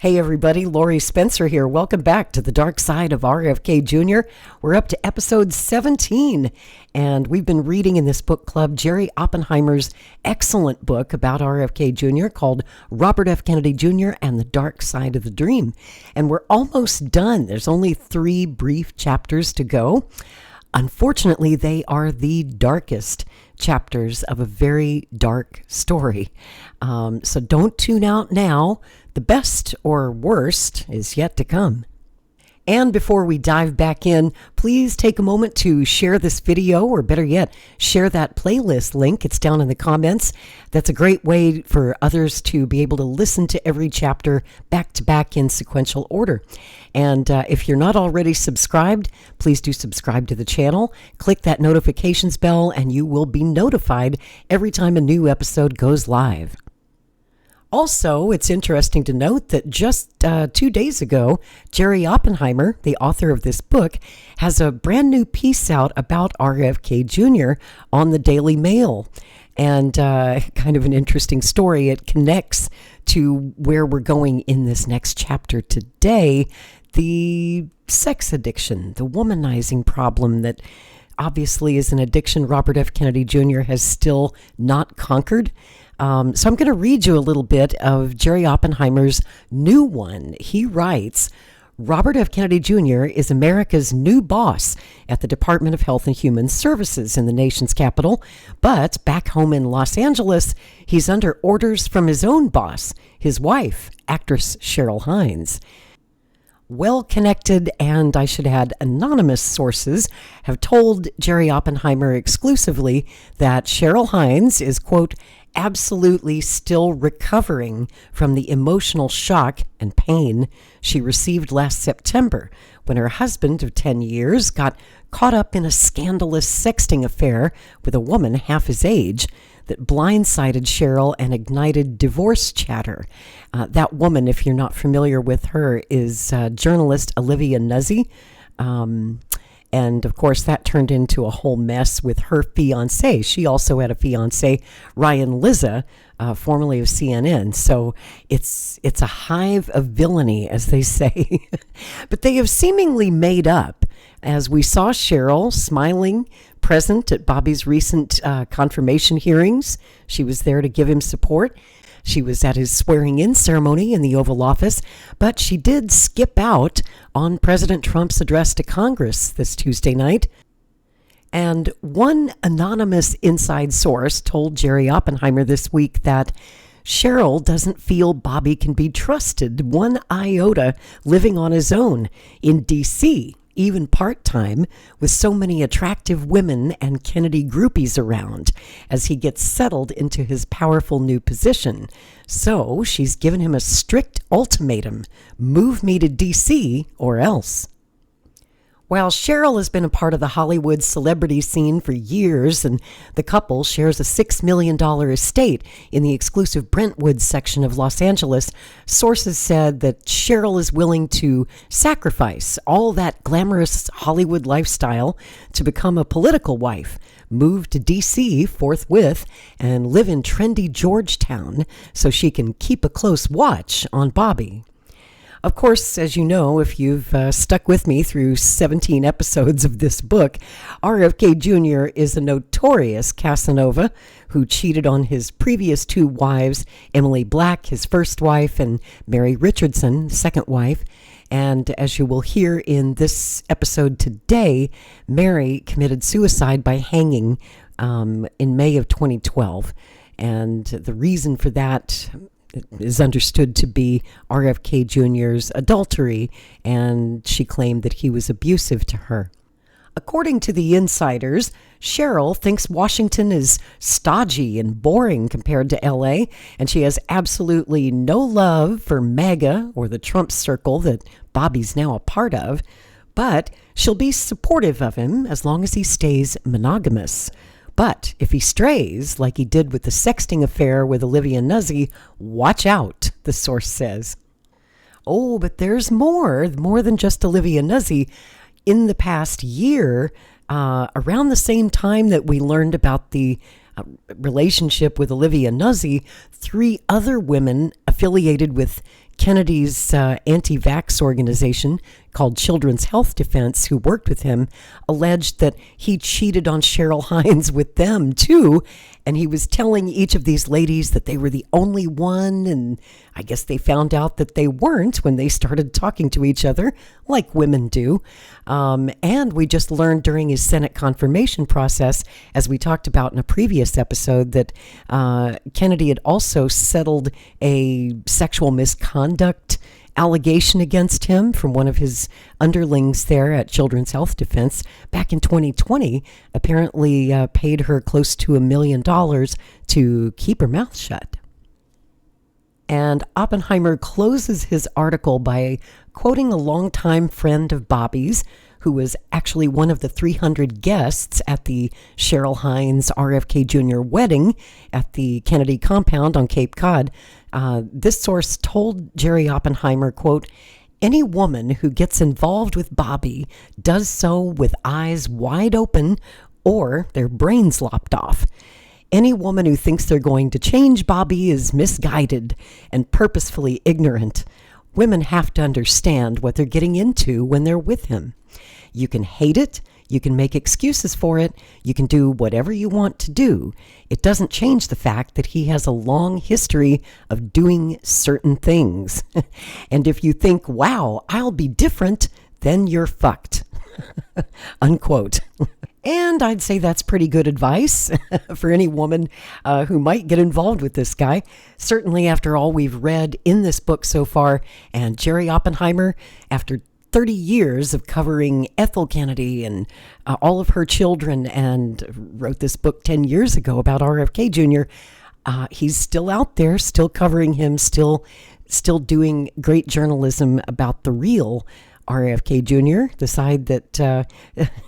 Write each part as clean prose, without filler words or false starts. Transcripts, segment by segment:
Hey everybody, Lori Spencer here. Welcome back to the dark side of RFK Jr. We're up to episode 17, and we've been reading in this book club Jerry Oppenheimer's excellent book about RFK Jr. called Robert F. Kennedy Jr. and the Dark Side of the Dream. And we're almost done. There's only 3 brief chapters to go. Unfortunately, they are the darkest chapters of a very dark story. So don't tune out now. The best or worst is yet to come. And before we dive back in, please take a moment to share this video, or better yet, share that playlist link. It's down in the comments. That's a great way for others to be able to listen to every chapter back to back in sequential order. And if you're not already subscribed, please do subscribe to the channel. Click that notifications bell and you will be notified every time a new episode goes live. Also, it's interesting to note that just 2 days ago, Jerry Oppenheimer, the author of this book, has a brand new piece out about RFK Jr. on the Daily Mail. And kind of an interesting story. It connects to where we're going in this next chapter today, the sex addiction, the womanizing problem that obviously is an addiction Robert F. Kennedy Jr. has still not conquered. So I'm going to read you a little bit of Jerry Oppenheimer's new one. He writes, Robert F. Kennedy Jr. is America's new boss at the Department of Health and Human Services in the nation's capital, but back home in Los Angeles, he's under orders from his own boss, his wife, actress Cheryl Hines. Well-connected and, I should add, anonymous sources have told Jerry Oppenheimer exclusively that Cheryl Hines is, quote, absolutely still recovering from the emotional shock and pain she received last September when her husband of 10 years got caught up in a scandalous sexting affair with a woman half his age that blindsided Cheryl and ignited divorce chatter. That woman, if you're not familiar with her, is journalist Olivia Nuzzi. And of course, that turned into a whole mess with her fiancé. She also had a fiancé, Ryan Lizza, formerly of CNN. So it's a hive of villainy, as they say. But they have seemingly made up, as we saw Cheryl smiling, present at Bobby's recent confirmation hearings. She was there to give him support. She was at his swearing-in ceremony in the Oval Office, but she did skip out on President Trump's address to Congress this Tuesday night. And one anonymous inside source told Jerry Oppenheimer this week that Cheryl doesn't feel Bobby can be trusted one iota living on his own in D.C., even part-time, with so many attractive women and Kennedy groupies around as he gets settled into his powerful new position. So she's given him a strict ultimatum: move me to D.C. or else. While Cheryl has been a part of the Hollywood celebrity scene for years, and the couple shares a $6 million estate in the exclusive Brentwood section of Los Angeles, sources said that Cheryl is willing to sacrifice all that glamorous Hollywood lifestyle to become a political wife, move to D.C. forthwith, and live in trendy Georgetown so she can keep a close watch on Bobby. Of course, as you know, if you've stuck with me through 17 episodes of this book, RFK Jr. is a notorious Casanova who cheated on his previous 2 wives, Emily Black, his first wife, and Mary Richardson, second wife. And as you will hear in this episode today, Mary committed suicide by hanging in May of 2012. And the reason for that is understood to be RFK Jr.'s adultery, and she claimed that he was abusive to her. According to the insiders, Cheryl thinks Washington is stodgy and boring compared to LA, and she has absolutely no love for MAGA or the Trump circle that Bobby's now a part of, but she'll be supportive of him as long as he stays monogamous. But if he strays, like he did with the sexting affair with Olivia Nuzzi, watch out, the source says. Oh, but there's more than just Olivia Nuzzi. In the past year, around the same time that we learned about the relationship with Olivia Nuzzi, 3 other women affiliated with Kennedy's anti-vax organization called Children's Health Defense, who worked with him, alleged that he cheated on Cheryl Hines with them too, and he was telling each of these ladies that they were the only one, and I guess they found out that they weren't when they started talking to each other, like women do. And we just learned during his Senate confirmation process, as we talked about in a previous episode, that Kennedy had also settled a sexual misconduct allegation against him from one of his underlings there at Children's Health Defense back in 2020, apparently paid her close to $1 million to keep her mouth shut. And Oppenheimer closes his article by quoting a longtime friend of Bobby's, who was actually one of the 300 guests at the Cheryl Hines RFK Jr. wedding at the Kennedy compound on Cape Cod. This source told Jerry Oppenheimer, quote, "Any woman who gets involved with Bobby does so with eyes wide open or their brains lopped off. Any woman who thinks they're going to change Bobby is misguided and purposefully ignorant. Women have to understand what they're getting into when they're with him. You can hate it, you can make excuses for it, you can do whatever you want to do. It doesn't change the fact that he has a long history of doing certain things. And if you think, wow, I'll be different, then you're fucked." Unquote. And I'd say that's pretty good advice for any woman who might get involved with this guy. Certainly after all we've read in this book so far, and Jerry Oppenheimer, after 30 years of covering Ethel Kennedy and all of her children, and wrote this book 10 years ago about RFK Jr., he's still out there, still covering him, still doing great journalism about the real RFK Jr., the side that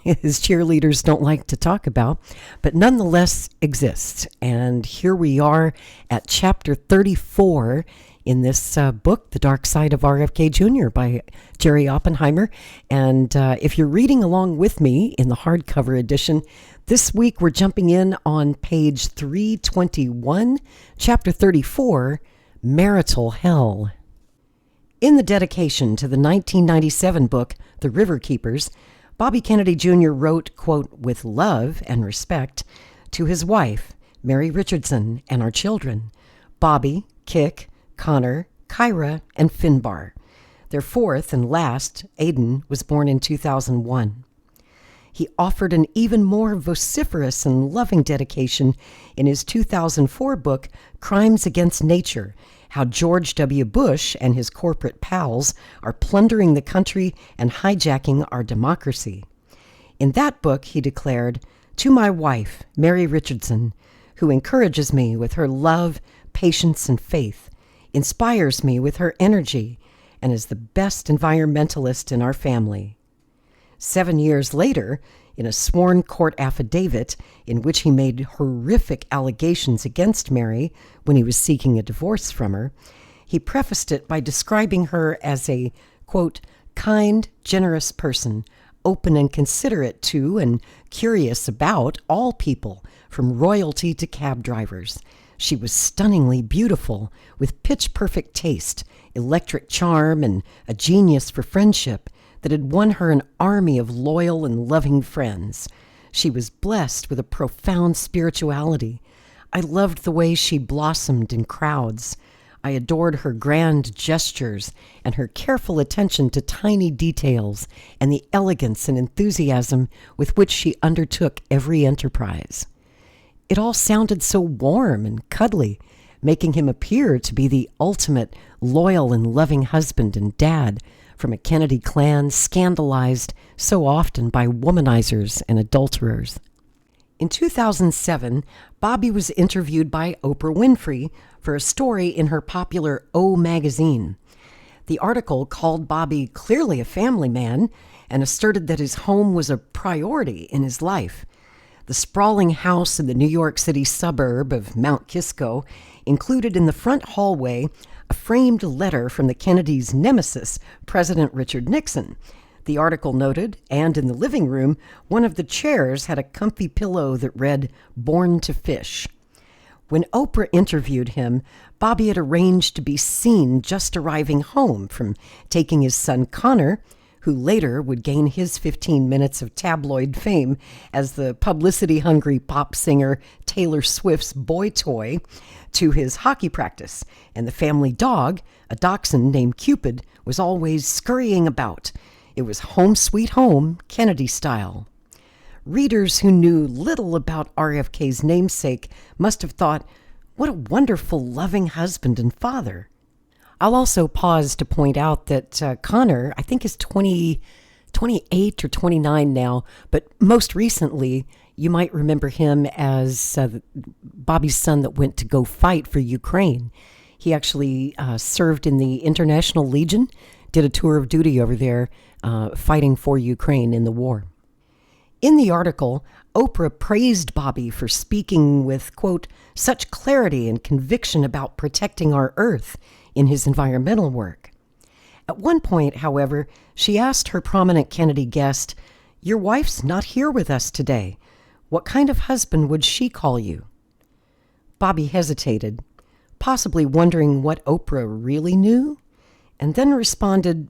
his cheerleaders don't like to talk about, but nonetheless exists. And here we are at chapter 34 in this book, The Dark Side of RFK Jr. by Jerry Oppenheimer. And if you're reading along with me in the hardcover edition, this week we're jumping in on page 321, chapter 34, Marital Hell. In the dedication to the 1997 book, The River Keepers, Bobby Kennedy Jr. wrote, quote, "with love and respect," to his wife, Mary Richardson, and our children, Bobby, Kick, Connor, Kyra, and Finbar. Their fourth and last, Aiden, was born in 2001. He offered an even more vociferous and loving dedication in his 2004 book, Crimes Against Nature, How George W. Bush and his corporate pals are plundering the country and hijacking our democracy. In that book, he declared, "To my wife, Mary Richardson, who encourages me with her love, patience, and faith, inspires me with her energy, and is the best environmentalist in our family." 7 years later, in a sworn court affidavit in which he made horrific allegations against Mary when he was seeking a divorce from her, he prefaced it by describing her as a, quote, "kind, generous person, open and considerate to and curious about all people, from royalty to cab drivers. She was stunningly beautiful, with pitch-perfect taste, electric charm, and a genius for friendship that had won her an army of loyal and loving friends. She was blessed with a profound spirituality. I loved the way she blossomed in crowds. I adored her grand gestures and her careful attention to tiny details and the elegance and enthusiasm with which she undertook every enterprise. It all sounded so warm and cuddly, making him appear to be the ultimate loyal and loving husband and dad from a Kennedy clan scandalized so often by womanizers and adulterers. In 2007, Bobby was interviewed by Oprah Winfrey for a story in her popular O magazine. The article called Bobby clearly a family man and asserted that his home was a priority in his life. The sprawling house in the New York City suburb of Mount Kisco included in the front hallway a framed letter from the Kennedys' nemesis, President Richard Nixon. The article noted, and in the living room, one of the chairs had a comfy pillow that read, "Born to Fish." When Oprah interviewed him, Bobby had arranged to be seen just arriving home from taking his son Connor, who later would gain his 15 minutes of tabloid fame as the publicity-hungry pop singer Taylor Swift's boy toy, to his hockey practice, and the family dog, a dachshund named Cupid, was always scurrying about. It was home sweet home, Kennedy style. Readers who knew little about RFK's namesake must have thought, what a wonderful, loving husband and father. I'll also pause to point out that Connor, I think, is 28 or 29 now, but most recently, you might remember him as Bobby's son that went to go fight for Ukraine. He actually served in the International Legion, did a tour of duty over there, fighting for Ukraine in the war. In the article, Oprah praised Bobby for speaking with, quote, such clarity and conviction about protecting our earth in his environmental work. At one point, however, she asked her prominent Kennedy guest, your wife's not here with us today. What kind of husband would she call you? Bobby hesitated, possibly wondering what Oprah really knew, and then responded,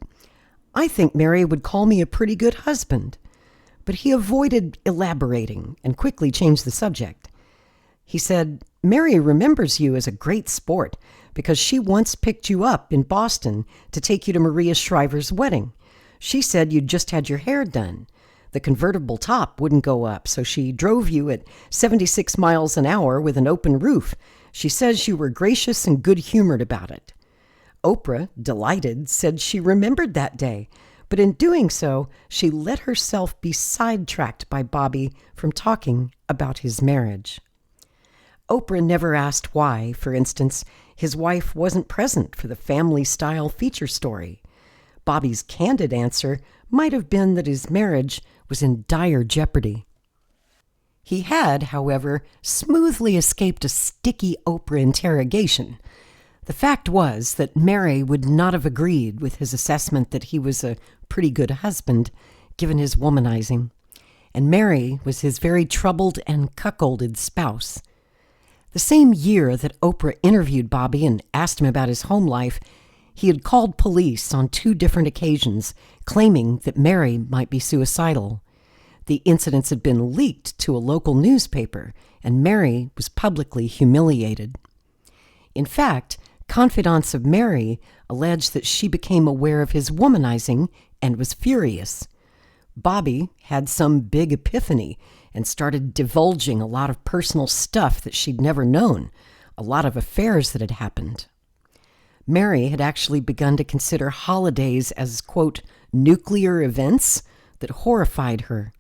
I think Mary would call me a pretty good husband. But he avoided elaborating and quickly changed the subject. He said, Mary remembers you as a great sport because she once picked you up in Boston to take you to Maria Shriver's wedding. She said you'd just had your hair done. The convertible top wouldn't go up, so she drove you at 76 miles an hour with an open roof. She says you were gracious and good-humored about it. Oprah, delighted, said she remembered that day, but in doing so, she let herself be sidetracked by Bobby from talking about his marriage. Oprah never asked why, for instance, his wife wasn't present for the family-style feature story. Bobby's candid answer might have been that his marriage was in dire jeopardy. He had, however, smoothly escaped a sticky Oprah interrogation. The fact was that Mary would not have agreed with his assessment that he was a pretty good husband, given his womanizing, and Mary was his very troubled and cuckolded spouse. The same year that Oprah interviewed Bobby and asked him about his home life, he had called police on 2 different occasions, claiming that Mary might be suicidal. The incidents had been leaked to a local newspaper, and Mary was publicly humiliated. In fact, confidants of Mary alleged that she became aware of his womanizing and was furious. Bobby had some big epiphany and started divulging a lot of personal stuff that she'd never known, a lot of affairs that had happened. Mary had actually begun to consider holidays as, quote, nuclear events that horrified her.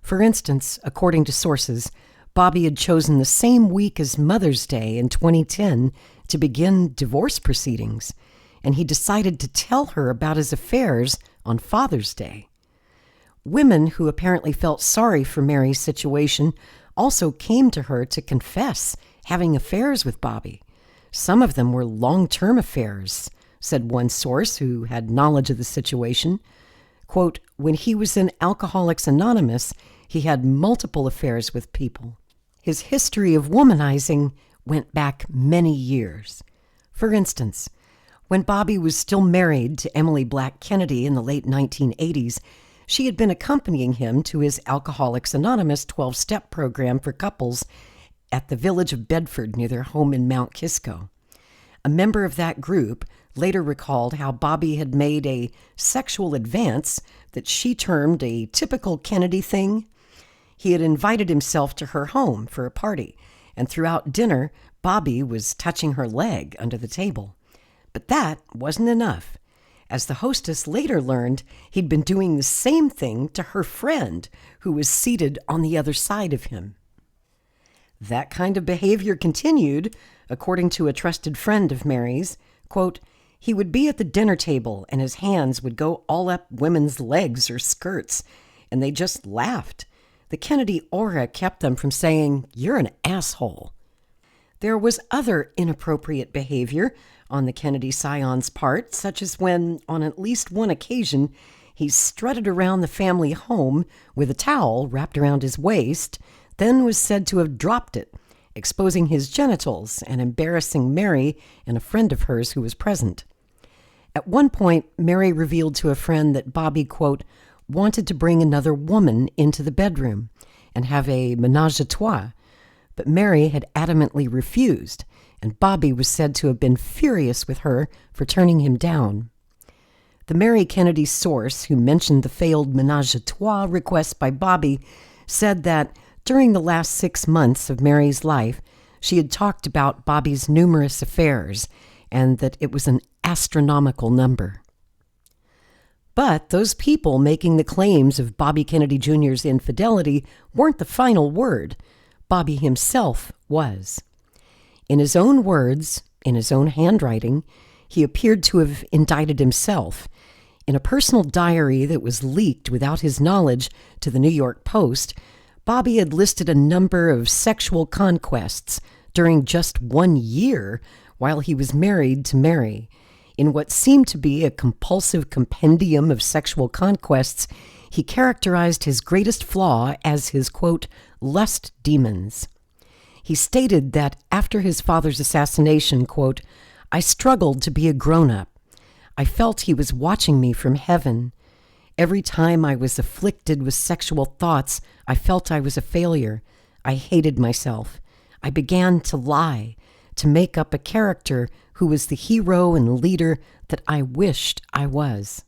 For instance, according to sources, Bobby had chosen the same week as Mother's Day in 2010 to begin divorce proceedings, and he decided to tell her about his affairs on Father's Day. Women who apparently felt sorry for Mary's situation also came to her to confess having affairs with Bobby. Some of them were long-term affairs, said one source who had knowledge of the situation. Quote, when he was in Alcoholics Anonymous, he had multiple affairs with people. His history of womanizing went back many years. For instance, when Bobby was still married to Emily Black Kennedy in the late 1980s, she had been accompanying him to his Alcoholics Anonymous 12-step program for couples at the village of Bedford near their home in Mount Kisco. A member of that group later recalled how Bobby had made a sexual advance that she termed a typical Kennedy thing. He had invited himself to her home for a party, and throughout dinner, Bobby was touching her leg under the table. But that wasn't enough. As the hostess later learned, he'd been doing the same thing to her friend, who was seated on the other side of him. That kind of behavior continued, according to a trusted friend of Mary's. Quote, he would be at the dinner table and his hands would go all up women's legs or skirts, and they just laughed. The Kennedy aura kept them from saying, you're an asshole. There was other inappropriate behavior on the Kennedy scion's part, such as when, on at least one occasion, he strutted around the family home with a towel wrapped around his waist, then was said to have dropped it, exposing his genitals and embarrassing Mary and a friend of hers who was present. At one point, Mary revealed to a friend that Bobby, quote, wanted to bring another woman into the bedroom and have a ménage à trois, but Mary had adamantly refused, and Bobby was said to have been furious with her for turning him down. The Mary Kennedy source, who mentioned the failed ménage à trois request by Bobby, said that during the last 6 months of Mary's life, she had talked about Bobby's numerous affairs and that it was an astronomical number. But those people making the claims of Bobby Kennedy Jr.'s infidelity weren't the final word. Bobby himself was. In his own words, in his own handwriting, he appeared to have indicted himself. In a personal diary that was leaked without his knowledge to the New York Post, Bobby had listed a number of sexual conquests during just 1 year while he was married to Mary. In what seemed to be a compulsive compendium of sexual conquests, he characterized his greatest flaw as his, quote, lust demons. He stated that after his father's assassination, quote, I struggled to be a grown-up. I felt he was watching me from heaven. Every time I was afflicted with sexual thoughts, I felt I was a failure. I hated myself. I began to lie, to make up a character who was the hero and leader that I wished I was.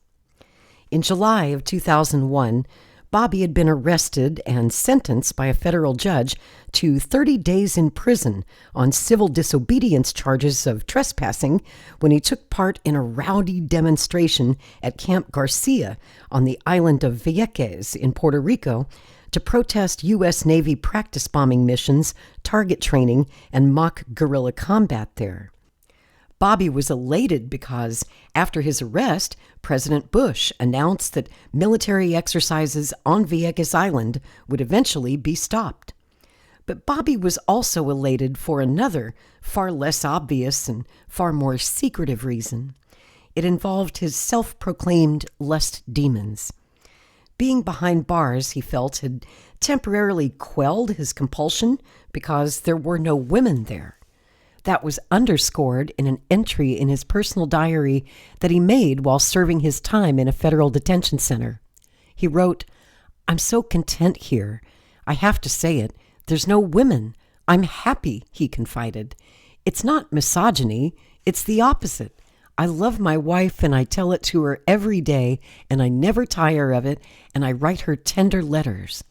In July of 2001, Bobby had been arrested and sentenced by a federal judge to 30 days in prison on civil disobedience charges of trespassing when he took part in a rowdy demonstration at Camp Garcia on the island of Vieques in Puerto Rico to protest U.S. Navy practice bombing missions, target training, and mock guerrilla combat there. Bobby was elated because, after his arrest, President Bush announced that military exercises on Vieques Island would eventually be stopped. But Bobby was also elated for another, far less obvious and far more secretive reason. It involved his self-proclaimed lust demons. Being behind bars, he felt, had temporarily quelled his compulsion because there were no women there. That was underscored in an entry in his personal diary that he made while serving his time in a federal detention center. He wrote, I'm so content here. I have to say it. There's no women. I'm happy, he confided. It's not misogyny. It's the opposite. I love my wife and I tell it to her every day and I never tire of it and I write her tender letters.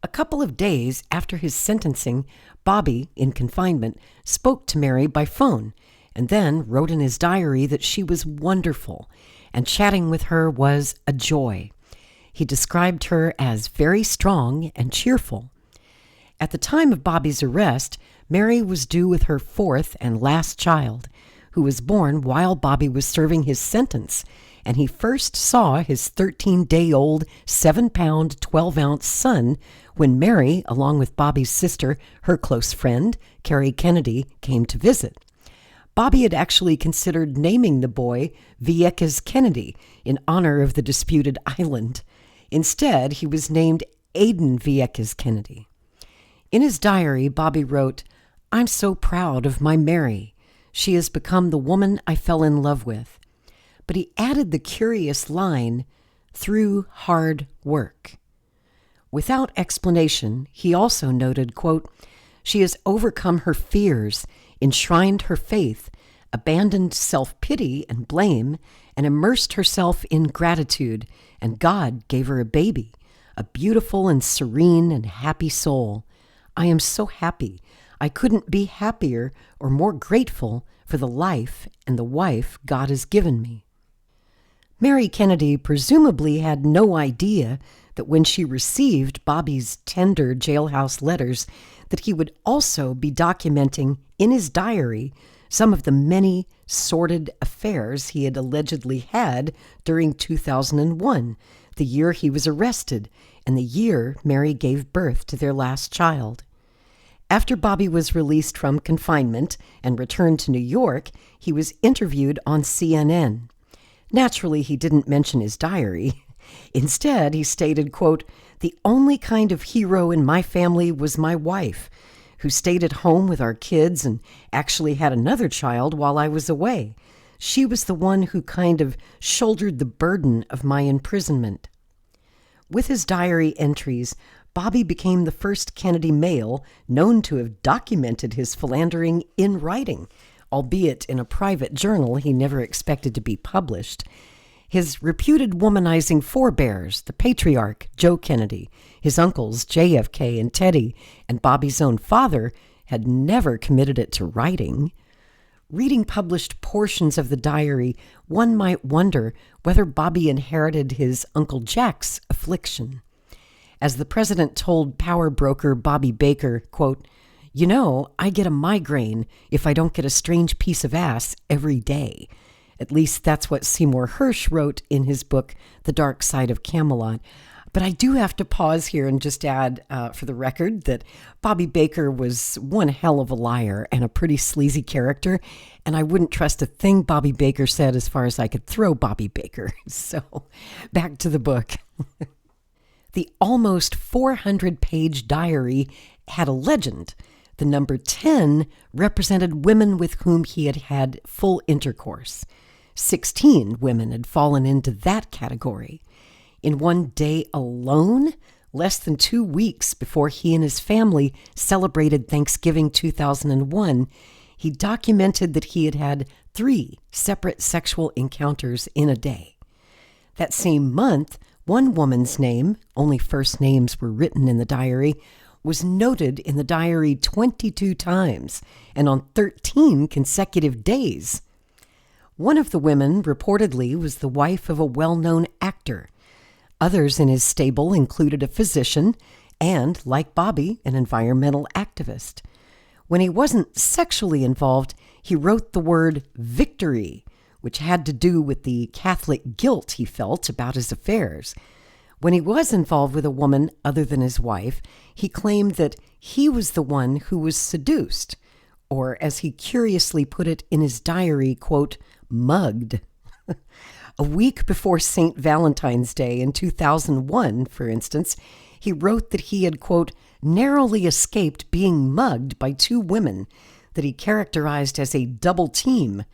A couple of days after his sentencing, Bobby, in confinement, spoke to Mary by phone and then wrote in his diary that she was wonderful and chatting with her was a joy. He described her as very strong and cheerful. At the time of Bobby's arrest, Mary was due with her fourth and last child, who was born while Bobby was serving his sentence, and he first saw his 13-day-old, 7-pound, 12-ounce son when Mary, along with Bobby's sister, her close friend, Carrie Kennedy, came to visit. Bobby had actually considered naming the boy Vieques Kennedy in honor of the disputed island. Instead, he was named Aiden Vieques Kennedy. In his diary, Bobby wrote, I'm so proud of my Mary. She has become the woman I fell in love with. But he added the curious line, through hard work. Without explanation, he also noted, quote, she has overcome her fears, enshrined her faith, abandoned self-pity and blame, and immersed herself in gratitude, and God gave her a baby, a beautiful and serene and happy soul. I am so happy. I couldn't be happier or more grateful for the life and the wife God has given me. Mary Kennedy presumably had no idea that when she received Bobby's tender jailhouse letters, that he would also be documenting in his diary some of the many sordid affairs he had allegedly had during 2001, the year he was arrested, and the year Mary gave birth to their last child. After Bobby was released from confinement and returned to New York, he was interviewed on CNN. Naturally, he didn't mention his diary. Instead, he stated, quote, the only kind of hero in my family was my wife. who stayed at home with our kids and actually had another child while I was away. She was the one who kind of shouldered the burden of my imprisonment. With his diary entries, Bobby became the first Kennedy male known to have documented his philandering in writing, albeit in a private journal he never expected to be published. His reputed womanizing forebears, the patriarch Joe Kennedy, his uncles JFK and Teddy, and Bobby's own father, had never committed it to writing. Reading published portions of the diary, one might wonder whether Bobby inherited his Uncle Jack's affliction. As the president told power broker Bobby Baker, quote, "You know, I get a migraine if I don't get a strange piece of ass every day." At least that's what Seymour Hersh wrote in his book, The Dark Side of Camelot. But I do have to pause here and just add, for the record, that Bobby Baker was one hell of a liar and a pretty sleazy character, and I wouldn't trust a thing Bobby Baker said as far as I could throw Bobby Baker. So, back to the book. The almost 400-page diary had a legend. The number 10 represented women with whom he had had full intercourse. 16 women had fallen into that category. In one day alone, less than 2 weeks before he and his family celebrated Thanksgiving 2001, he documented that he had had 3 separate sexual encounters in a day. That same month, one woman's name, only first names were written in the diary, was noted in the diary 22 times and on 13 consecutive days. One of the women reportedly was the wife of a well-known actor. Others in his stable included a physician and, like Bobby, an environmental activist. When he wasn't sexually involved, he wrote the word victory, which had to do with the Catholic guilt he felt about his affairs. When he was involved with a woman other than his wife, he claimed that he was the one who was seduced, or as he curiously put it in his diary, quote, mugged. A week before St. Valentine's Day in 2001, for instance, he wrote that he had, quote, narrowly escaped being mugged by 2 women that he characterized as a double team,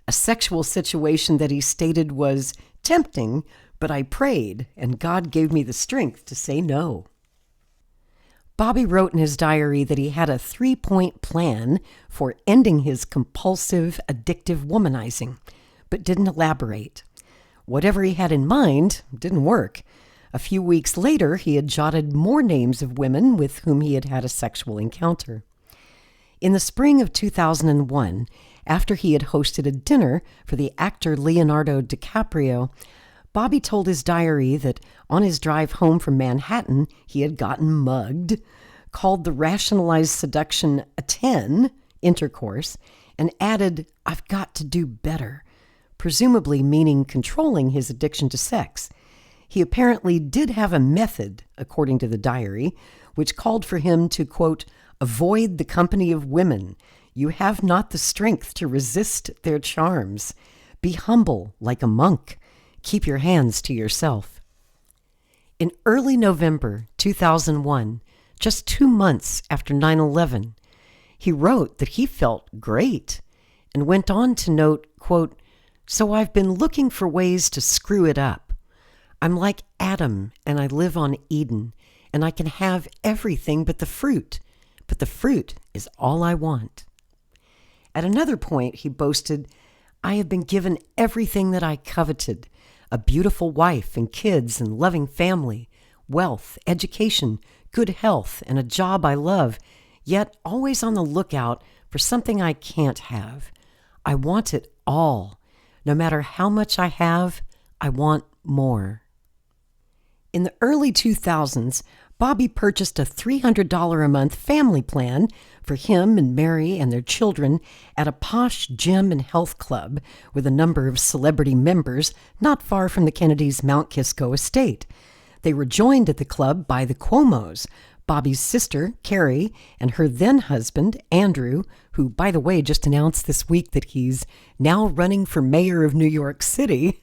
a sexual situation that he stated was tempting, but I prayed and God gave me the strength to say no. Bobby wrote in his diary that he had a 3-point plan for ending his compulsive, addictive womanizing, but didn't elaborate. Whatever he had in mind didn't work. A few weeks later, he had jotted more names of women with whom he had had a sexual encounter. In the spring of 2001, after he had hosted a dinner for the actor Leonardo DiCaprio, Bobby told his diary that on his drive home from Manhattan, he had gotten mugged, called the rationalized seduction a 10, intercourse, and added, "I've got to do better," presumably meaning controlling his addiction to sex. He apparently did have a method, according to the diary, which called for him to, quote, avoid the company of women. You have not the strength to resist their charms. Be humble like a monk. Keep your hands to yourself. In early November 2001, just 2 months after 9/11, he wrote that he felt great and went on to note, quote, so I've been looking for ways to screw it up. I'm like Adam and I live on Eden and I can have everything but the fruit is all I want. At another point, he boasted, I have been given everything that I coveted, a beautiful wife and kids and loving family, wealth, education, good health, and a job I love, yet always on the lookout for something I can't have. I want it all. No matter how much I have, I want more. In the early 2000s, Bobby purchased a $300 a month family plan for him and Mary and their children at a posh gym and health club with a number of celebrity members not far from the Kennedys' Mount Kisco estate. They were joined at the club by the Cuomos, Bobby's sister, Carrie, and her then-husband, Andrew, who, by the way, just announced this week that he's now running for mayor of New York City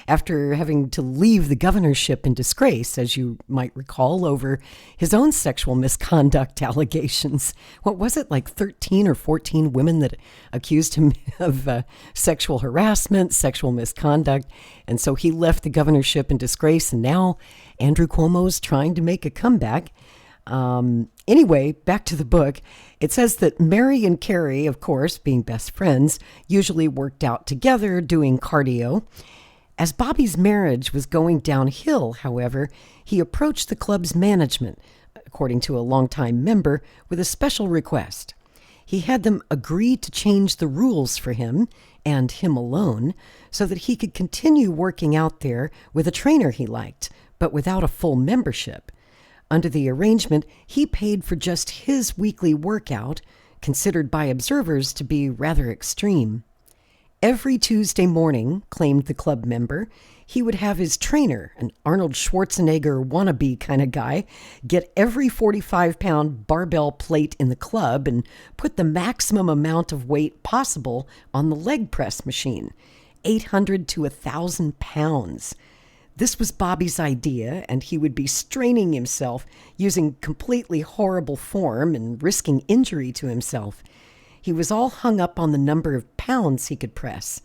after having to leave the governorship in disgrace, as you might recall, over his own sexual misconduct allegations. What was it, like 13 or 14 women that accused him of sexual harassment, sexual misconduct, and so he left the governorship in disgrace, and now Andrew Cuomo's trying to make a comeback. Anyway, back to the book. It says that Mary and Carrie, of course, being best friends, usually worked out together doing cardio. As Bobby's marriage was going downhill, however, he approached the club's management, according to a longtime member, with a special request. He had them agree to change the rules for him, and him alone, so that he could continue working out there with a trainer he liked, but without a full membership. Under the arrangement, he paid for just his weekly workout, considered by observers to be rather extreme. Every Tuesday morning, claimed the club member, he would have his trainer, an Arnold Schwarzenegger wannabe kind of guy, get every 45-pound barbell plate in the club and put the maximum amount of weight possible on the leg press machine, 800 to 1,000 pounds. This was Bobby's idea, and he would be straining himself, using completely horrible form and risking injury to himself. He was all hung up on the number of pounds he could press.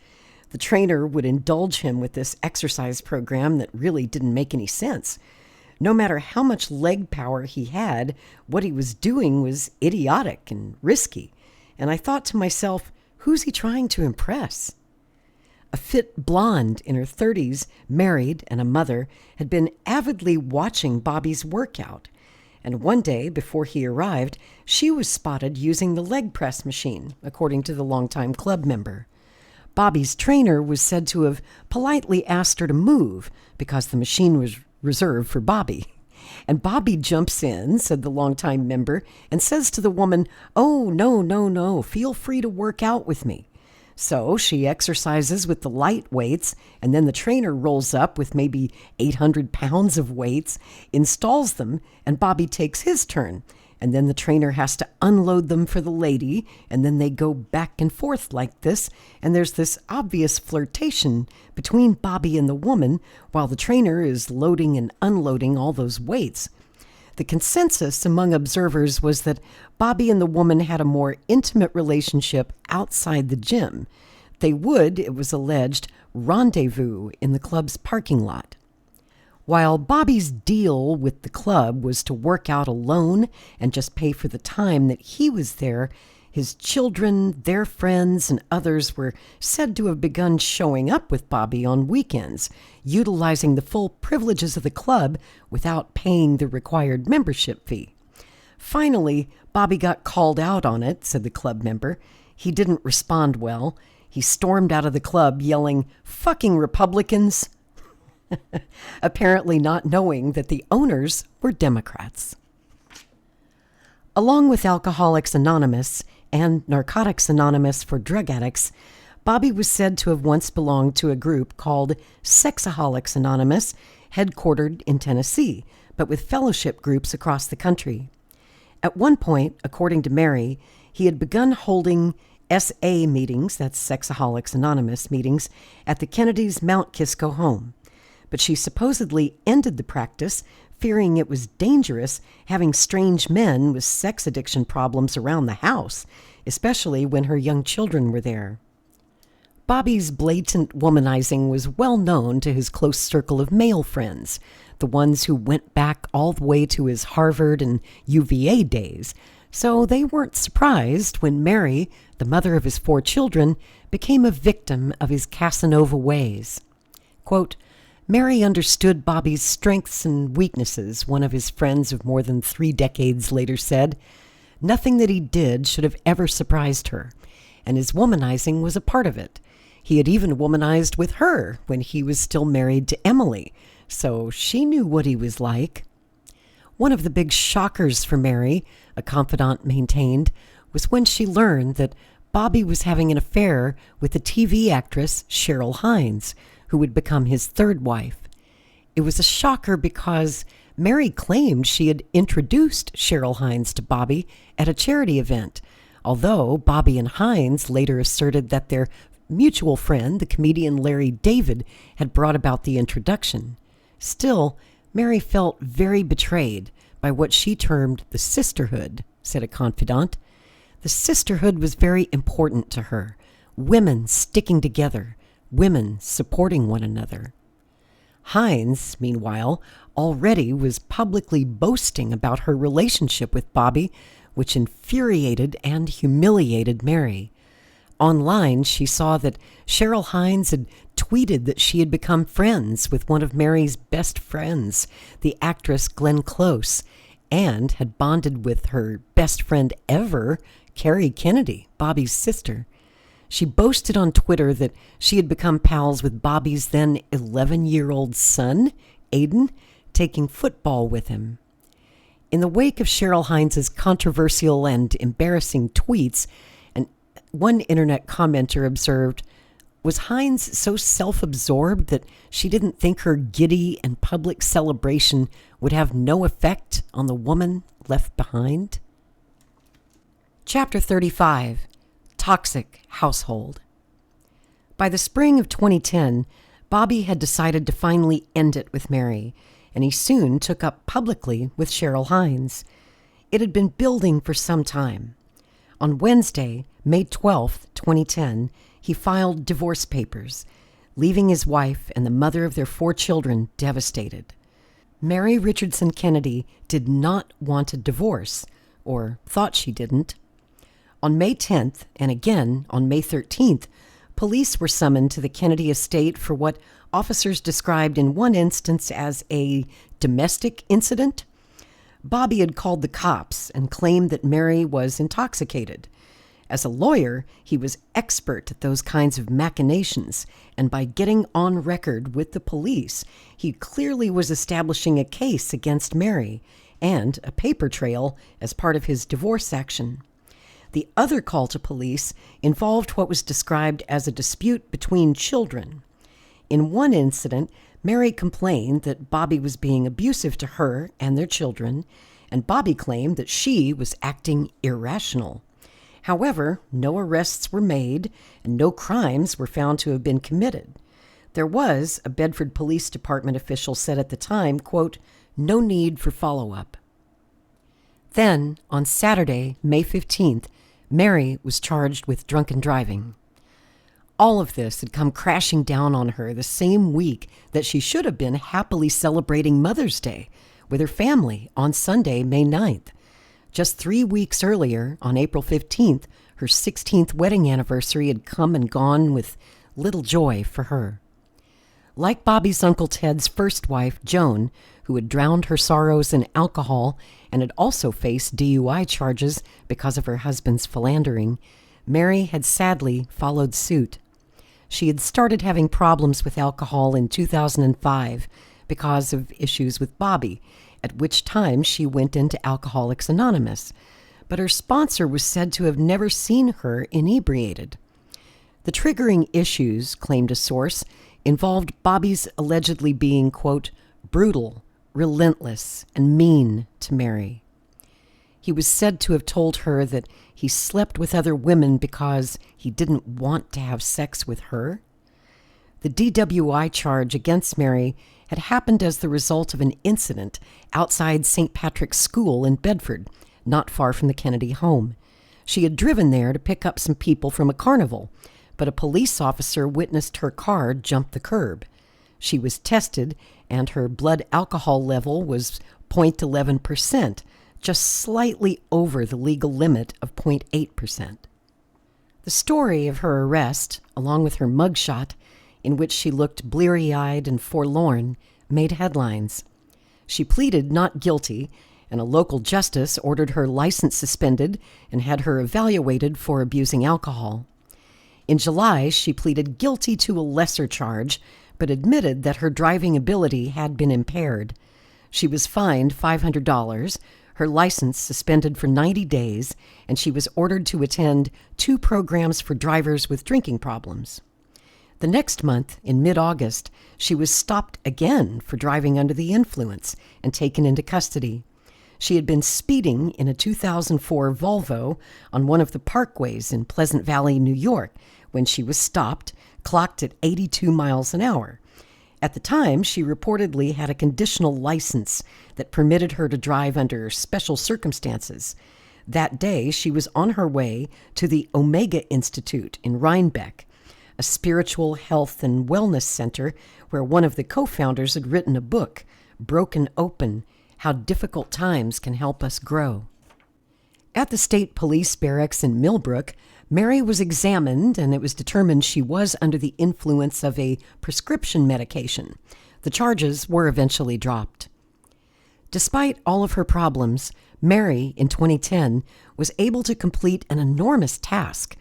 The trainer would indulge him with this exercise program that really didn't make any sense. No matter how much leg power he had, what he was doing was idiotic and risky. And I thought to myself, who's he trying to impress? A fit blonde in her 30s, married and a mother, had been avidly watching Bobby's workout. And one day, before he arrived, she was spotted using the leg press machine, according to the longtime club member. Bobby's trainer was said to have politely asked her to move because the machine was reserved for Bobby. And Bobby jumps in, said the longtime member, and says to the woman, "Oh, no, feel free to work out with me." So she exercises with the light weights, and then the trainer rolls up with maybe 800 pounds of weights, installs them, and Bobby takes his turn. And then the trainer has to unload them for the lady, and then they go back and forth like this, and there's this obvious flirtation between Bobby and the woman while the trainer is loading and unloading all those weights. The consensus among observers was that Bobby and the woman had a more intimate relationship outside the gym. They would, it was alleged, rendezvous in the club's parking lot. While Bobby's deal with the club was to work out alone and just pay for the time that he was there, his children, their friends, and others were said to have begun showing up with Bobby on weekends, utilizing the full privileges of the club without paying the required membership fee. Finally, Bobby got called out on it, said the club member. He didn't respond well. He stormed out of the club yelling, "Fucking Republicans!" apparently not knowing that the owners were Democrats. Along with Alcoholics Anonymous and Narcotics Anonymous for drug addicts, Bobby was said to have once belonged to a group called Sexaholics Anonymous, headquartered in Tennessee, but with fellowship groups across the country. At one point, according to Mary, he had begun holding SA meetings, that's Sexaholics Anonymous meetings, at the Kennedys' Mount Kisco home. But she supposedly ended the practice, fearing it was dangerous having strange men with sex addiction problems around the house, especially when her young children were there. Bobby's blatant womanizing was well known to his close circle of male friends, the ones who went back all the way to his Harvard and UVA days, so they weren't surprised when Mary, the mother of his 4 children, became a victim of his Casanova ways. Quote, Mary understood Bobby's strengths and weaknesses, one of his friends of more than 3 decades later said. Nothing that he did should have ever surprised her, and his womanizing was a part of it. He had even womanized with her when he was still married to Emily, so she knew what he was like. One of the big shockers for Mary, a confidant maintained, was when she learned that Bobby was having an affair with the TV actress Cheryl Hines, who would become his 3rd wife. It was a shocker because Mary claimed she had introduced Cheryl Hines to Bobby at a charity event, although Bobby and Hines later asserted that their mutual friend, the comedian Larry David, had brought about the introduction. Still, Mary felt very betrayed by what she termed the sisterhood, said a confidant. The sisterhood was very important to her. Women sticking together, women supporting one another. Hines, meanwhile, already was publicly boasting about her relationship with Bobby, which infuriated and humiliated Mary. Online, she saw that Cheryl Hines had tweeted that she had become friends with one of Mary's best friends, the actress Glenn Close, and had bonded with her best friend ever, Carrie Kennedy, Bobby's sister. She boasted on Twitter that she had become pals with Bobby's then 11-year-old son, Aiden, taking football with him. In the wake of Cheryl Hines's controversial and embarrassing tweets, one internet commenter observed, "Was Hines so self-absorbed that she didn't think her giddy and public celebration would have no effect on the woman left behind?" Chapter 35. Toxic Household. By the spring of 2010, Bobby had decided to finally end it with Mary, and he soon took up publicly with Cheryl Hines. It had been building for some time. On Wednesday, May 12, 2010, he filed divorce papers, leaving his wife and the mother of their 4 children devastated. Mary Richardson Kennedy did not want a divorce, or thought she didn't. On May 10th, and again on May 13th, police were summoned to the Kennedy estate for what officers described in one instance as a domestic incident. Bobby had called the cops and claimed that Mary was intoxicated. As a lawyer, he was expert at those kinds of machinations, and by getting on record with the police, he clearly was establishing a case against Mary and a paper trail as part of his divorce action. The other call to police involved what was described as a dispute between children. In one incident, Mary complained that Bobby was being abusive to her and their children, and Bobby claimed that she was acting irrational. However, no arrests were made, and no crimes were found to have been committed. There was, a Bedford Police Department official said at the time, quote, "no need for follow-up." Then, on Saturday, May 15th, Mary was charged with drunken driving. All of this had come crashing down on her the same week that she should have been happily celebrating Mother's Day with her family on Sunday, May 9th. Just 3 weeks earlier, on April 15th, her 16th wedding anniversary had come and gone with little joy for her. Like Bobby's Uncle Ted's first wife, Joan, who had drowned her sorrows in alcohol and had also faced DUI charges because of her husband's philandering, Mary had sadly followed suit. She had started having problems with alcohol in 2005 because of issues with Bobby, at which time she went into Alcoholics Anonymous, but her sponsor was said to have never seen her inebriated. The triggering issues, claimed a source, involved Bobby's allegedly being, quote, brutal, relentless, and mean to Mary. He was said to have told her that he slept with other women because he didn't want to have sex with her. The DWI charge against Mary had happened as the result of an incident outside St. Patrick's School in Bedford, not far from the Kennedy home. She had driven there to pick up some people from a carnival, but a police officer witnessed her car jump the curb. She was tested, and her blood alcohol level was 0.11%, just slightly over the legal limit of 0.8%. The story of her arrest, along with her mugshot, in which she looked bleary-eyed and forlorn, made headlines. She pleaded not guilty, and a local justice ordered her license suspended and had her evaluated for abusing alcohol. In July, she pleaded guilty to a lesser charge, but admitted that her driving ability had been impaired. She was fined $500, her license suspended for 90 days, and she was ordered to attend 2 programs for drivers with drinking problems. The next month, in mid-August, she was stopped again for driving under the influence and taken into custody. She had been speeding in a 2004 Volvo on one of the parkways in Pleasant Valley, New York, when she was stopped, clocked at 82 miles an hour. At the time, she reportedly had a conditional license that permitted her to drive under special circumstances. That day, she was on her way to the Omega Institute in Rhinebeck, a spiritual health and wellness center where one of the co-founders had written a book, Broken Open: How Difficult Times Can Help Us Grow. At the state police barracks in Millbrook, Mary was examined, and it was determined she was under the influence of a prescription medication. The charges were eventually dropped. Despite all of her problems, Mary, in 2010, was able to complete an enormous task,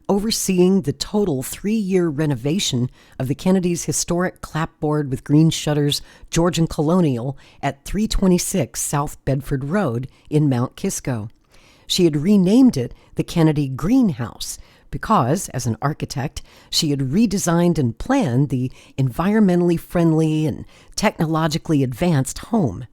overseeing the total 3-year renovation of the Kennedys' historic clapboard with green shutters Georgian Colonial at 326 South Bedford Road in Mount Kisco. She had renamed it the Kennedy Greenhouse because, as an architect, she had redesigned and planned the environmentally friendly and technologically advanced home.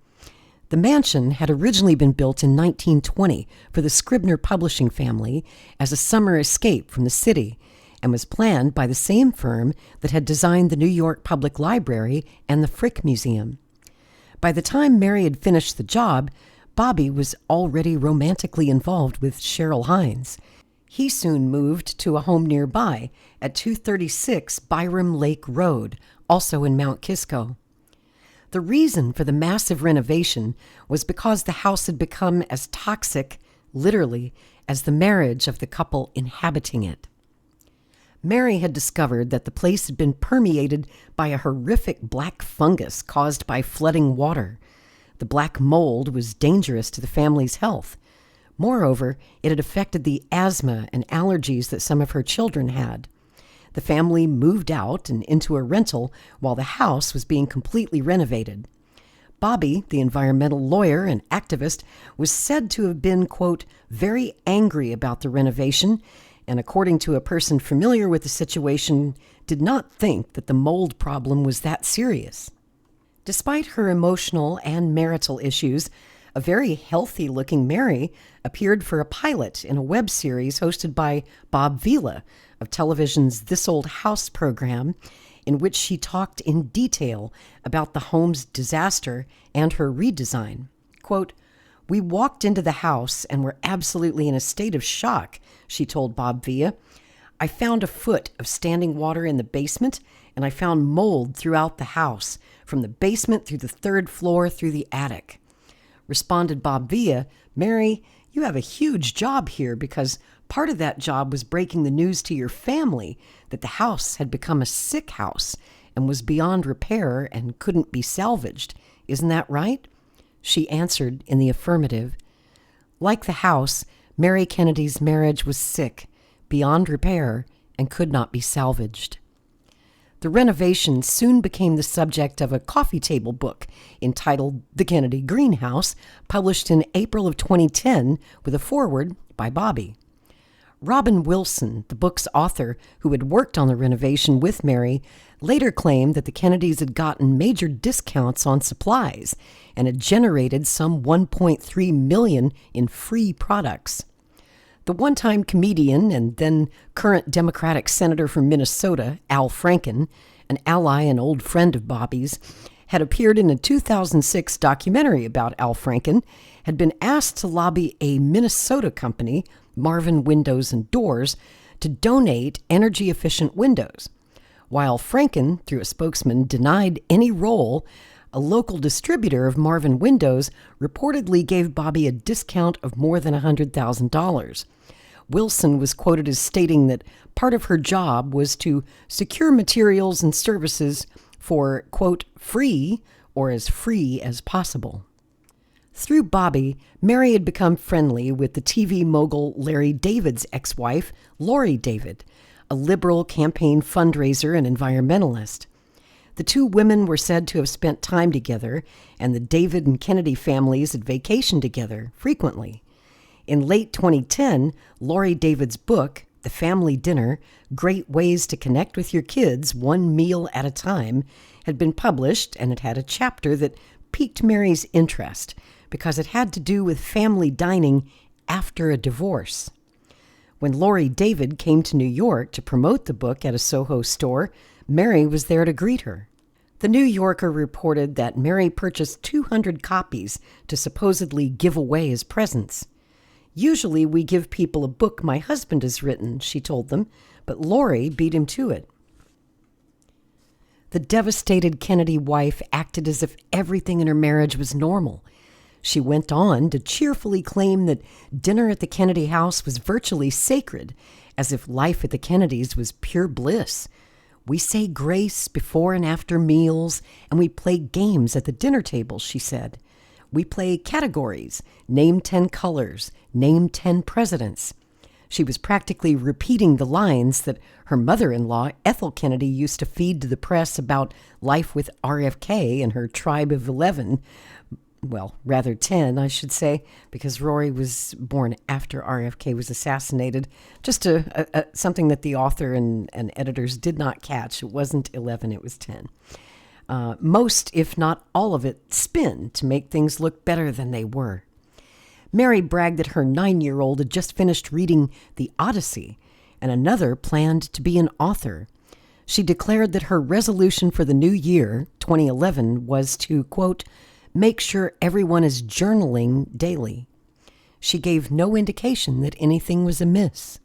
The mansion had originally been built in 1920 for the Scribner publishing family as a summer escape from the city, and was planned by the same firm that had designed the New York Public Library and the Frick Museum. By the time Mary had finished the job, Bobby was already romantically involved with Cheryl Hines. He soon moved to a home nearby at 236 Byram Lake Road, also in Mount Kisco. The reason for the massive renovation was because the house had become as toxic, literally, as the marriage of the couple inhabiting it. Mary had discovered that the place had been permeated by a horrific black fungus caused by flooding water. The black mold was dangerous to the family's health. Moreover, it had affected the asthma and allergies that some of her children had. The family moved out and into a rental while the house was being completely renovated. Bobby, the environmental lawyer and activist, was said to have been, quote, very angry about the renovation, and according to a person familiar with the situation, did not think that the mold problem was that serious. Despite her emotional and marital issues, a very healthy-looking Mary appeared for a pilot in a web series hosted by Bob Vila of television's This Old House program, in which she talked in detail about the home's disaster and her redesign. Quote, "We walked into the house and were absolutely in a state of shock," she told Bob Vila. "I found a foot of standing water in the basement, and I found mold throughout the house, from the basement through the 3rd floor through the attic." Responded Bob Vila, "Mary, you have a huge job here because part of that job was breaking the news to your family that the house had become a sick house and was beyond repair and couldn't be salvaged. Isn't that right?" She answered in the affirmative. Like the house, Mary Kennedy's marriage was sick, beyond repair, and could not be salvaged. The renovation soon became the subject of a coffee table book entitled The Kennedy Greenhouse, published in April of 2010 with a foreword by Bobby. Robin Wilson, the book's author, who had worked on the renovation with Mary, later claimed that the Kennedys had gotten major discounts on supplies and had generated some $1.3 million in free products. The one-time comedian and then current Democratic senator from Minnesota, Al Franken, an ally and old friend of Bobby's, had appeared in a 2006 documentary about Al Franken, had been asked to lobby a Minnesota company, Marvin Windows and Doors, to donate energy-efficient windows. While Franken, through a spokesman, denied any role, a local distributor of Marvin Windows reportedly gave Bobby a discount of more than $100,000. Wilson was quoted as stating that part of her job was to secure materials and services for, quote, free or as free as possible. Through Bobby, Mary had become friendly with the TV mogul Larry David's ex-wife, Lori David, a liberal campaign fundraiser and environmentalist. The two women were said to have spent time together, and the David and Kennedy families had vacationed together frequently. In late 2010, Lori David's book, The Family Dinner: Great Ways to Connect with Your Kids One Meal at a Time, had been published, and it had a chapter that piqued Mary's interest because it had to do with family dining after a divorce. When Lori David came to New York to promote the book at a Soho store, Mary was there to greet her. The New Yorker reported that Mary purchased 200 copies to supposedly give away as presents. "Usually we give people a book my husband has written," she told them, but Lori beat him to it. The devastated Kennedy wife acted as if everything in her marriage was normal. She went on to cheerfully claim that dinner at the Kennedy house was virtually sacred, as if life at the Kennedys was pure bliss. "We say grace before and after meals, and we play games at the dinner table," she said. "We play categories, name 10 colors, name 10 presidents." She was practically repeating the lines that her mother-in-law, Ethel Kennedy, used to feed to the press about life with RFK and her tribe of 11. Well, rather 10, I should say, because Rory was born after RFK was assassinated. Just something that the author and editors did not catch. It wasn't 11, it was 10. Most, if not all of it, spin to make things look better than they were. Mary bragged that her 9-year-old had just finished reading The Odyssey, and another planned to be an author. She declared that her resolution for the new year, 2011, was to, quote, "make sure everyone is journaling daily." She gave no indication that anything was amiss.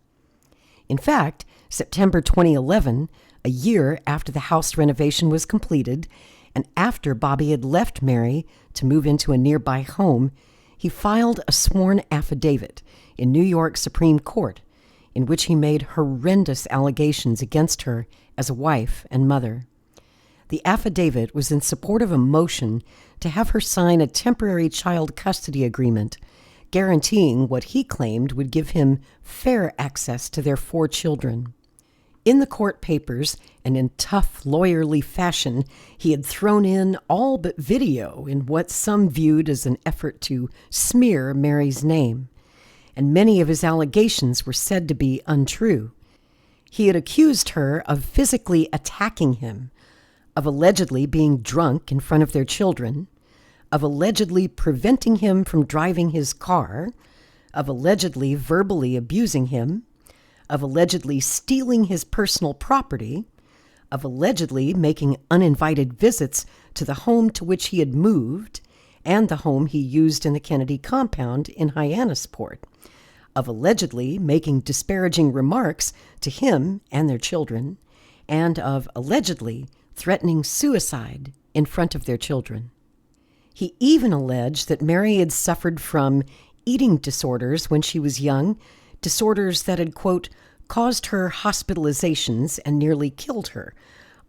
In fact, September 2011, a year after the house renovation was completed, and after Bobby had left Mary to move into a nearby home, he filed a sworn affidavit in New York Supreme Court in which he made horrendous allegations against her as a wife and mother. The affidavit was in support of a motion to have her sign a temporary child custody agreement, guaranteeing what he claimed would give him fair access to their 4 children. In the court papers, and in tough lawyerly fashion, he had thrown in all but video in what some viewed as an effort to smear Mary's name, and many of his allegations were said to be untrue. He had accused her of physically attacking him, of allegedly being drunk in front of their children, of allegedly preventing him from driving his car, of allegedly verbally abusing him, of allegedly stealing his personal property, of allegedly making uninvited visits to the home to which he had moved and the home he used in the Kennedy compound in Hyannisport, of allegedly making disparaging remarks to him and their children, and of allegedly threatening suicide in front of their children. He even alleged that Mary had suffered from eating disorders when she was young, disorders that had, quote, caused her hospitalizations and nearly killed her,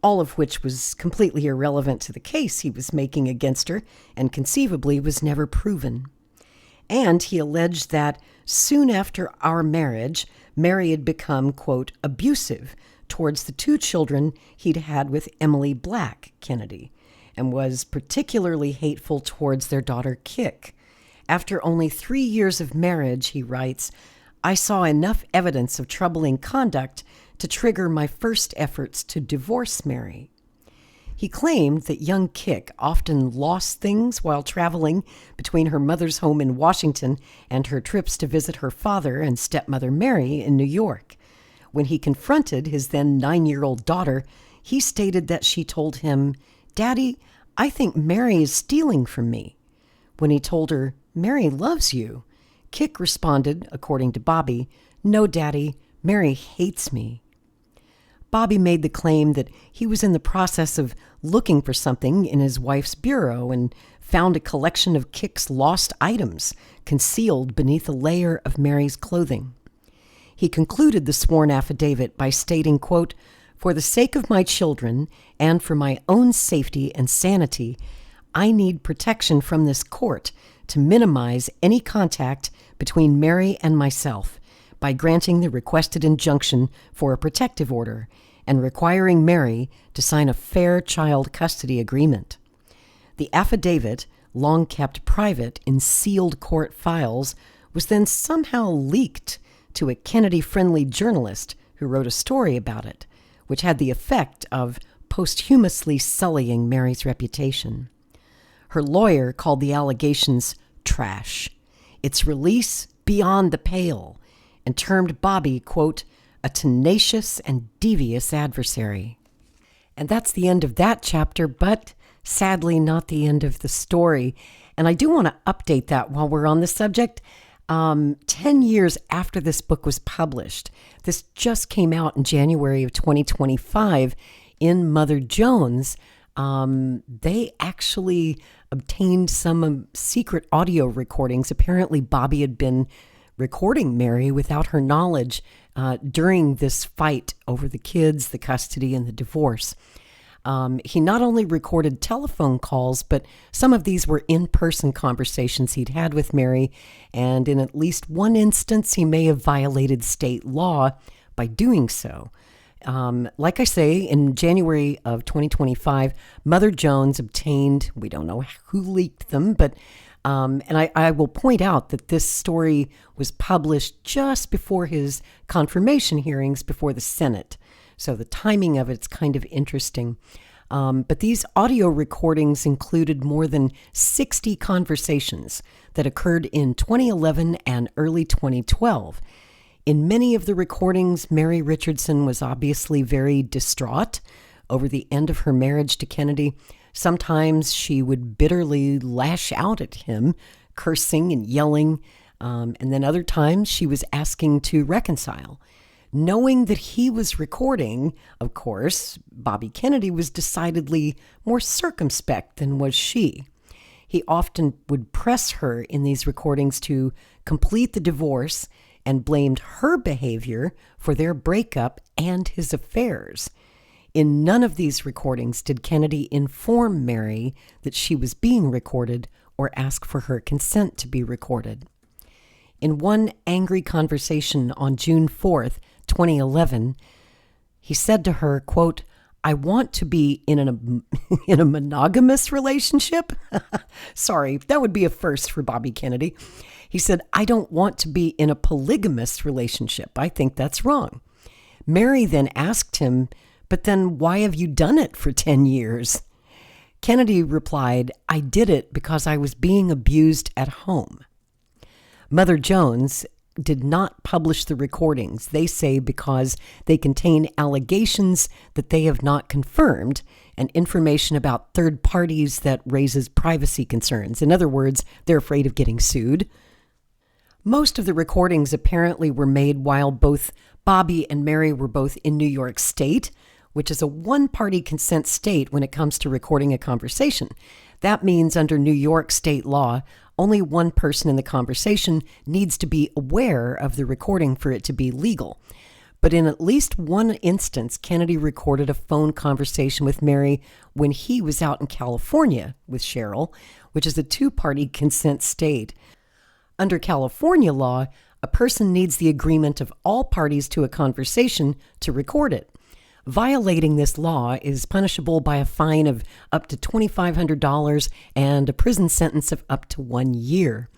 all of which was completely irrelevant to the case he was making against her and conceivably was never proven. And he alleged that soon after our marriage, Mary had become, quote, abusive towards the 2 children he'd had with Emily Black Kennedy, and was particularly hateful towards their daughter Kik. After only 3 years of marriage, he writes, "I saw enough evidence of troubling conduct to trigger my first efforts to divorce Mary." He claimed that young Kik often lost things while traveling between her mother's home in Washington and her trips to visit her father and stepmother Mary in New York. When he confronted his then 9-year-old daughter, he stated that she told him, "Daddy, I think Mary is stealing from me." When he told her, "Mary loves you," Kik responded, according to Bobby, "No, Daddy, Mary hates me." Bobby made the claim that he was in the process of looking for something in his wife's bureau and found a collection of Kik's lost items concealed beneath a layer of Mary's clothing. He concluded the sworn affidavit by stating, quote, "For the sake of my children and for my own safety and sanity, I need protection from this court to minimize any contact between Mary and myself by granting the requested injunction for a protective order and requiring Mary to sign a fair child custody agreement." The affidavit, long kept private in sealed court files, was then somehow leaked to a Kennedy-friendly journalist who wrote a story about it, which had the effect of posthumously sullying Mary's reputation. Her lawyer called the allegations trash. Its release beyond the pale, and termed Bobby, quote, a tenacious and devious adversary. And that's the end of that chapter, but sadly not the end of the story. And I do want to update that while we're on the subject. 10 years after this book was published, this just came out in January of 2025 in Mother Jones. They actually obtained some secret audio recordings. Apparently, Bobby had been recording Mary without her knowledge during this fight over the kids, the custody, and the divorce. He not only recorded telephone calls, but some of these were in-person conversations he'd had with Mary, and in at least one instance, he may have violated state law by doing so. Like I say, in January of 2025, Mother Jones obtained, we don't know who leaked them, but and I will point out that this story was published just before his confirmation hearings before the Senate. So the timing of it's kind of interesting. But these audio recordings included more than 60 conversations that occurred in 2011 and early 2012. In many of the recordings, Mary Richardson was obviously very distraught over the end of her marriage to Kennedy. Sometimes she would bitterly lash out at him, cursing and yelling, and then other times she was asking to reconcile. Knowing that he was recording, of course, Bobby Kennedy was decidedly more circumspect than was she. He often would press her in these recordings to complete the divorce and blamed her behavior for their breakup and his affairs. In none of these recordings did Kennedy inform Mary that she was being recorded or ask for her consent to be recorded. In one angry conversation on June 4th, 2011, he said to her, quote, I want to be in a monogamous relationship. Sorry, that would be a first for Bobby Kennedy. He said, I don't want to be in a polygamous relationship. I think that's wrong. Mary then asked him, but then why have you done it for 10 years? Kennedy replied, I did it because I was being abused at home. Mother Jones did not publish the recordings, they say, because they contain allegations that they have not confirmed and information about third parties that raises privacy concerns. In other words, they're afraid of getting sued. Most of the recordings apparently were made while both Bobby and Mary were both in New York State, which is a one-party consent state when it comes to recording a conversation. That means under New York state law, only one person in the conversation needs to be aware of the recording for it to be legal. But in at least one instance, Kennedy recorded a phone conversation with Mary when he was out in California with Cheryl, which is a two-party consent state. Under California law, a person needs the agreement of all parties to a conversation to record it. Violating this law is punishable by a fine of up to $2,500 and a prison sentence of up to 1 year.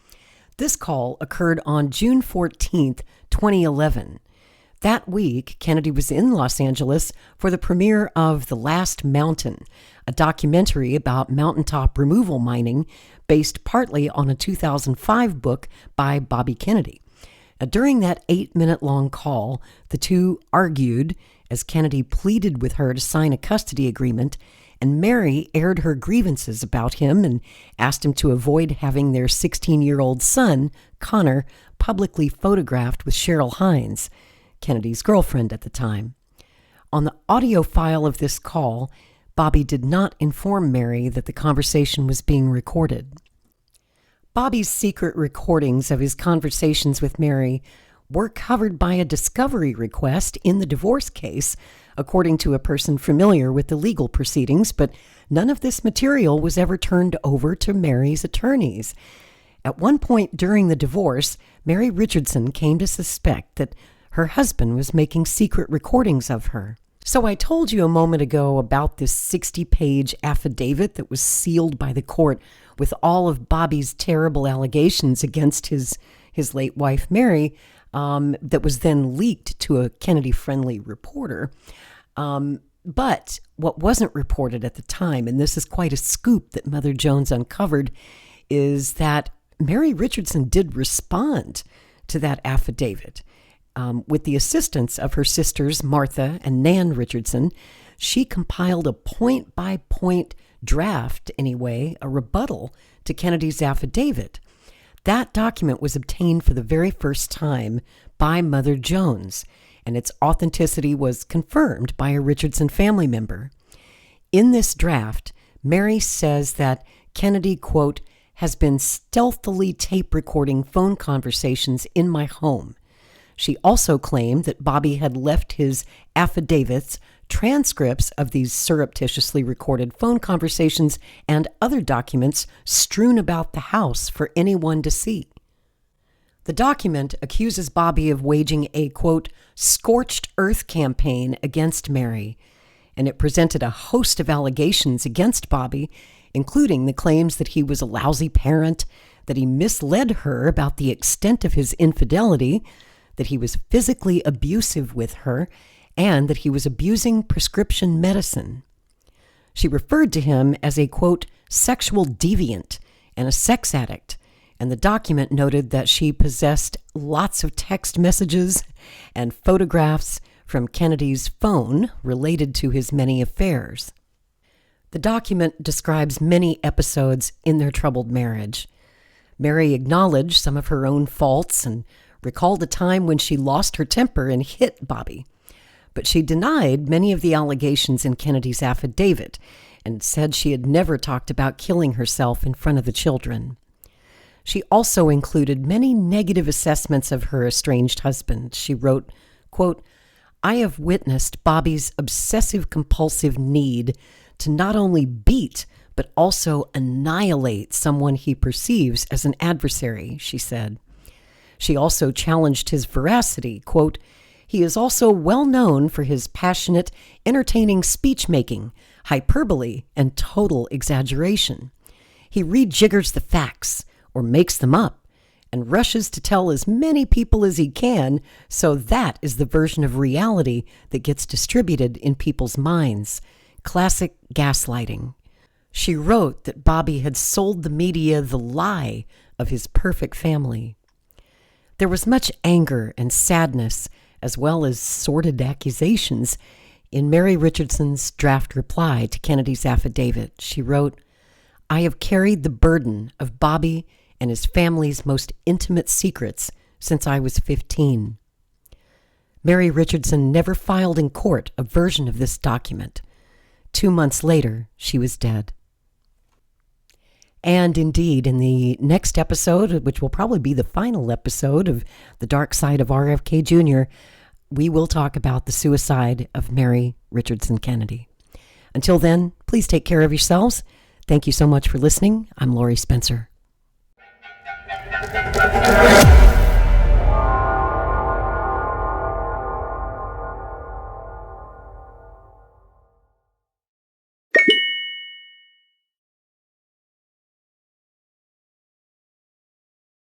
This call occurred on June 14th, 2011. That week, Kennedy was in Los Angeles for the premiere of The Last Mountain, a documentary about mountaintop removal mining based partly on a 2005 book by Bobby Kennedy. During that 8-minute-long call, the two argued as Kennedy pleaded with her to sign a custody agreement, and Mary aired her grievances about him and asked him to avoid having their 16-year-old son, Connor, publicly photographed with Cheryl Hines, Kennedy's girlfriend at the time. On the audio file of this call, Bobby did not inform Mary that the conversation was being recorded. Bobby's secret recordings of his conversations with Mary were covered by a discovery request in the divorce case, according to a person familiar with the legal proceedings, but none of this material was ever turned over to Mary's attorneys. At one point during the divorce, Mary Richardson came to suspect that her husband was making secret recordings of her. So I told you a moment ago about this 60-page affidavit that was sealed by the court with all of Bobby's terrible allegations against his late wife, Mary, that was then leaked to a Kennedy-friendly reporter. But what wasn't reported at the time, and this is quite a scoop that Mother Jones uncovered, is that Mary Richardson did respond to that affidavit. With the assistance of her sisters, Martha and Nan Richardson, she compiled a point-by-point draft, anyway, a rebuttal to Kennedy's affidavit. That document was obtained for the very first time by Mother Jones, and its authenticity was confirmed by a Richardson family member. In this draft, Mary says that Kennedy, quote, has been stealthily tape recording phone conversations in my home. She also claimed that Bobby had left his affidavits, transcripts of these surreptitiously recorded phone conversations, and other documents strewn about the house for anyone to see. The document accuses Bobby of waging a, quote, scorched earth campaign against Mary, and it presented a host of allegations against Bobby, including the claims that he was a lousy parent, that he misled her about the extent of his infidelity, that he was physically abusive with her, and that he was abusing prescription medicine. She referred to him as a, quote, sexual deviant and a sex addict, and the document noted that she possessed lots of text messages and photographs from Kennedy's phone related to his many affairs. The document describes many episodes in their troubled marriage. Mary acknowledged some of her own faults and recalled a time when she lost her temper and hit Bobby. But she denied many of the allegations in Kennedy's affidavit and said she had never talked about killing herself in front of the children. She also included many negative assessments of her estranged husband. She wrote, quote, I have witnessed Bobby's obsessive-compulsive need to not only beat but also annihilate someone he perceives as an adversary, she said. She also challenged his veracity, quote, he is also well known for his passionate, entertaining speech-making, hyperbole, and total exaggeration. He rejiggers the facts, or makes them up, and rushes to tell as many people as he can, so that is the version of reality that gets distributed in people's minds. Classic gaslighting. She wrote that Bobby had sold the media the lie of his perfect family. There was much anger and sadness, as well as sordid accusations, in Mary Richardson's draft reply to Kennedy's affidavit. She wrote, I have carried the burden of Bobby and his family's most intimate secrets since I was 15. Mary Richardson never filed in court a version of this document. 2 months later, she was dead. And indeed, in the next episode, which will probably be the final episode of The Dark Side of RFK Jr., we will talk about the suicide of Mary Richardson Kennedy. Until then, please take care of yourselves. Thank you so much for listening. I'm Lori Spencer.